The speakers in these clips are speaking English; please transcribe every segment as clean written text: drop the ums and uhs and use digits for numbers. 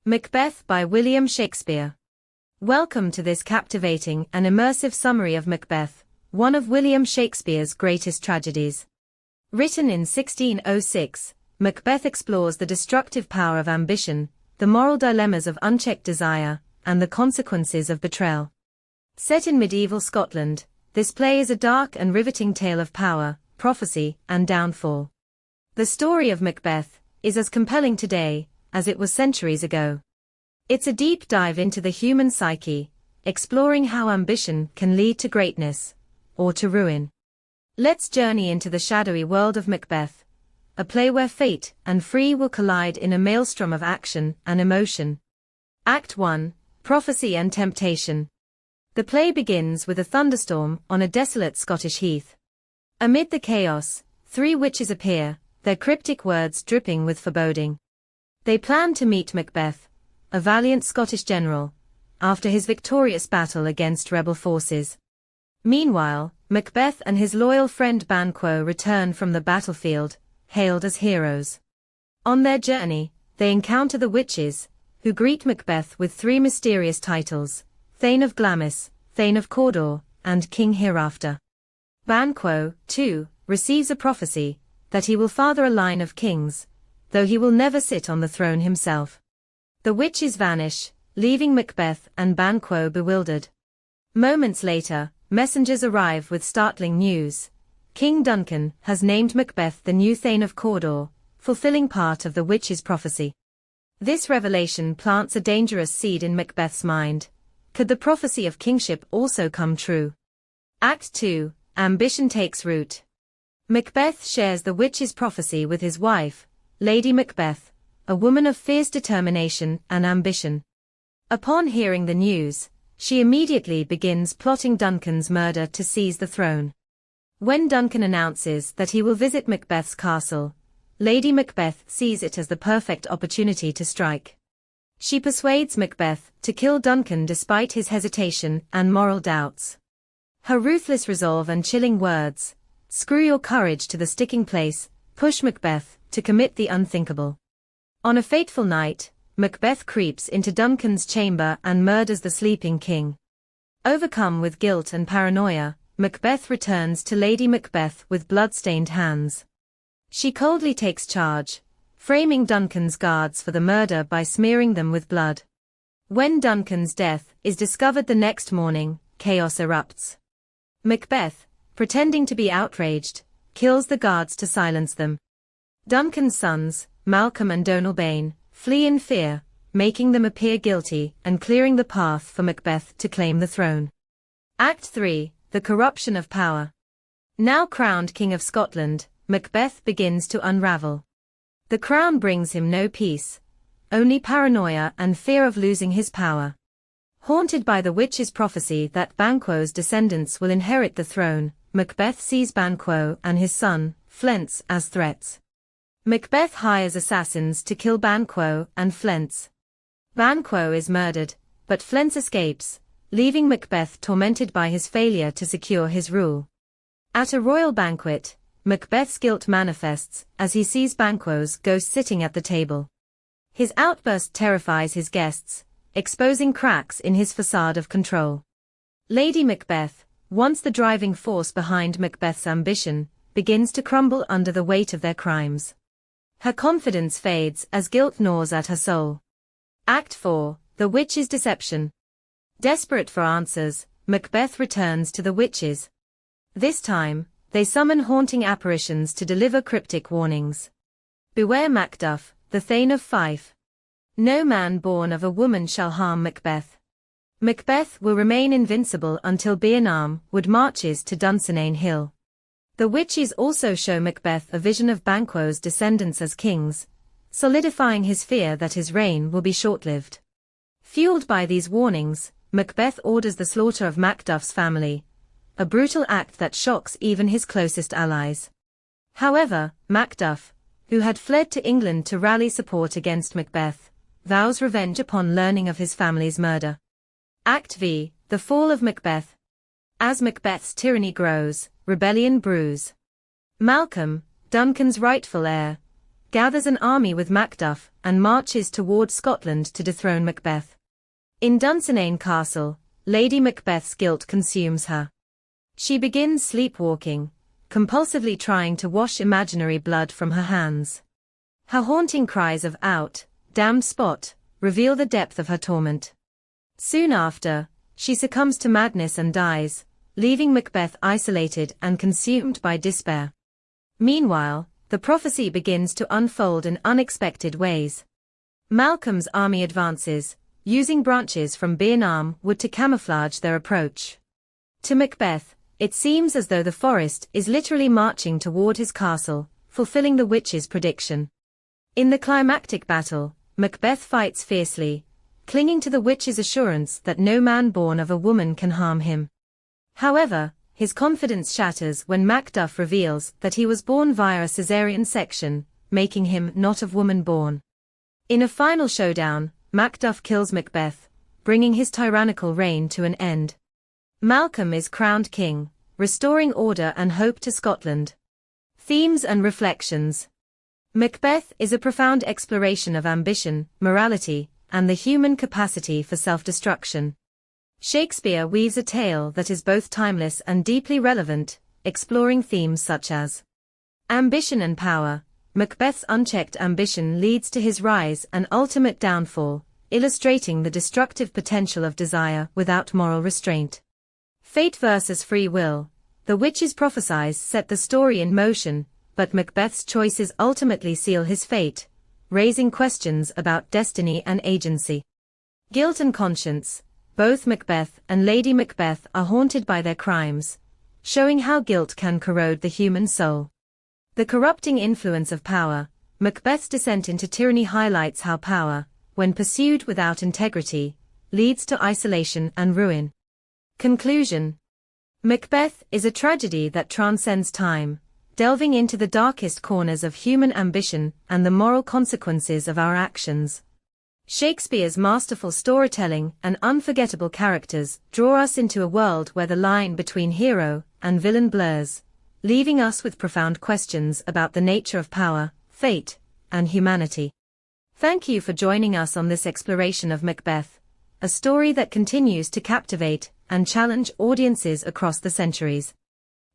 Macbeth by William Shakespeare. Welcome to this captivating and immersive summary of Macbeth, one of William Shakespeare's greatest tragedies. Written in 1606, Macbeth explores the destructive power of ambition, the moral dilemmas of unchecked desire, and the consequences of betrayal. Set in medieval Scotland, this play is a dark and riveting tale of power, prophecy, and downfall. The story of Macbeth is as compelling today as it was centuries ago. It's a deep dive into the human psyche, exploring how ambition can lead to greatness, or to ruin. Let's journey into the shadowy world of Macbeth, a play where fate and free will collide in a maelstrom of action and emotion. Act 1, Prophecy and Temptation. The play begins with a thunderstorm on a desolate Scottish heath. Amid the chaos, three witches appear, their cryptic words dripping with foreboding. They plan to meet Macbeth, a valiant Scottish general, after his victorious battle against rebel forces. Meanwhile, Macbeth and his loyal friend Banquo return from the battlefield, hailed as heroes. On their journey, they encounter the witches, who greet Macbeth with three mysterious titles: Thane of Glamis, Thane of Cawdor, and King Hereafter. Banquo, too, receives a prophecy that he will father a line of kings, though he will never sit on the throne himself. The witches vanish, leaving Macbeth and Banquo bewildered. Moments later, messengers arrive with startling news. King Duncan has named Macbeth the new Thane of Cawdor, fulfilling part of the witches' prophecy. This revelation plants a dangerous seed in Macbeth's mind. Could the prophecy of kingship also come true? Act 2, Ambition takes root. Macbeth shares the witches' prophecy with his wife, Lady Macbeth, a woman of fierce determination and ambition. Upon hearing the news, she immediately begins plotting Duncan's murder to seize the throne. When Duncan announces that he will visit Macbeth's castle, Lady Macbeth sees it as the perfect opportunity to strike. She persuades Macbeth to kill Duncan despite his hesitation and moral doubts. Her ruthless resolve and chilling words, "Screw your courage to the sticking place," push Macbeth to commit the unthinkable. On a fateful night, Macbeth creeps into Duncan's chamber and murders the sleeping king. Overcome with guilt and paranoia, Macbeth returns to Lady Macbeth with blood-stained hands. She coldly takes charge, framing Duncan's guards for the murder by smearing them with blood. When Duncan's death is discovered the next morning, chaos erupts. Macbeth, pretending to be outraged, kills the guards to silence them. Duncan's sons, Malcolm and Donalbain, flee in fear, making them appear guilty and clearing the path for Macbeth to claim the throne. Act 3, The Corruption of Power. Now crowned King of Scotland, Macbeth begins to unravel. The crown brings him no peace, only paranoia and fear of losing his power. Haunted by the witch's prophecy that Banquo's descendants will inherit the throne, Macbeth sees Banquo and his son, Flens, as threats. Macbeth hires assassins to kill Banquo and Flens. Banquo is murdered, but Flens escapes, leaving Macbeth tormented by his failure to secure his rule. At a royal banquet, Macbeth's guilt manifests as he sees Banquo's ghost sitting at the table. His outburst terrifies his guests, exposing cracks in his facade of control. Lady Macbeth, once the driving force behind Macbeth's ambition, begins to crumble under the weight of their crimes. Her confidence fades as guilt gnaws at her soul. Act 4, The Witch's Deception. Desperate for answers, Macbeth returns to the witches. This time, they summon haunting apparitions to deliver cryptic warnings. Beware Macduff, the Thane of Fife. No man born of a woman shall harm Macbeth. Macbeth will remain invincible until Beanarm Wood marches to Dunsinane Hill. The witches also show Macbeth a vision of Banquo's descendants as kings, solidifying his fear that his reign will be short-lived. Fueled by these warnings, Macbeth orders the slaughter of Macduff's family, a brutal act that shocks even his closest allies. However, Macduff, who had fled to England to rally support against Macbeth, vows revenge upon learning of his family's murder. Act V, The Fall of Macbeth. As Macbeth's tyranny grows, rebellion brews. Malcolm, Duncan's rightful heir, gathers an army with Macduff and marches towards Scotland to dethrone Macbeth. In Dunsinane Castle, Lady Macbeth's guilt consumes her. She begins sleepwalking, compulsively trying to wash imaginary blood from her hands. Her haunting cries of "Out, damned spot," reveal the depth of her torment. Soon after, she succumbs to madness and dies, leaving Macbeth isolated and consumed by despair. Meanwhile, the prophecy begins to unfold in unexpected ways. Malcolm's army advances, using branches from Bearnarm Wood to camouflage their approach. To Macbeth, it seems as though the forest is literally marching toward his castle, fulfilling the witch's prediction. In the climactic battle, Macbeth fights fiercely, clinging to the witch's assurance that no man born of a woman can harm him. However, his confidence shatters when Macduff reveals that he was born via a caesarean section, making him not of woman born. In a final showdown, Macduff kills Macbeth, bringing his tyrannical reign to an end. Malcolm is crowned king, restoring order and hope to Scotland. Themes and reflections. Macbeth is a profound exploration of ambition, morality, and the human capacity for self-destruction. Shakespeare weaves a tale that is both timeless and deeply relevant, exploring themes such as ambition and power. Macbeth's unchecked ambition leads to his rise and ultimate downfall, illustrating the destructive potential of desire without moral restraint. Fate versus free will. The witch's prophecies set the story in motion, but Macbeth's choices ultimately seal his fate, raising questions about destiny and agency. Guilt and conscience. Both Macbeth and Lady Macbeth are haunted by their crimes, showing how guilt can corrode the human soul. The corrupting influence of power. Macbeth's descent into tyranny highlights how power, when pursued without integrity, leads to isolation and ruin. Conclusion. Macbeth is a tragedy that transcends time, delving into the darkest corners of human ambition and the moral consequences of our actions. Shakespeare's masterful storytelling and unforgettable characters draw us into a world where the line between hero and villain blurs, leaving us with profound questions about the nature of power, fate, and humanity. Thank you for joining us on this exploration of Macbeth, a story that continues to captivate and challenge audiences across the centuries.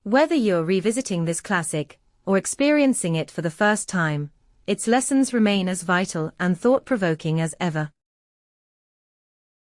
Whether you're revisiting this classic or experiencing it for the first time, its lessons remain as vital and thought-provoking as ever.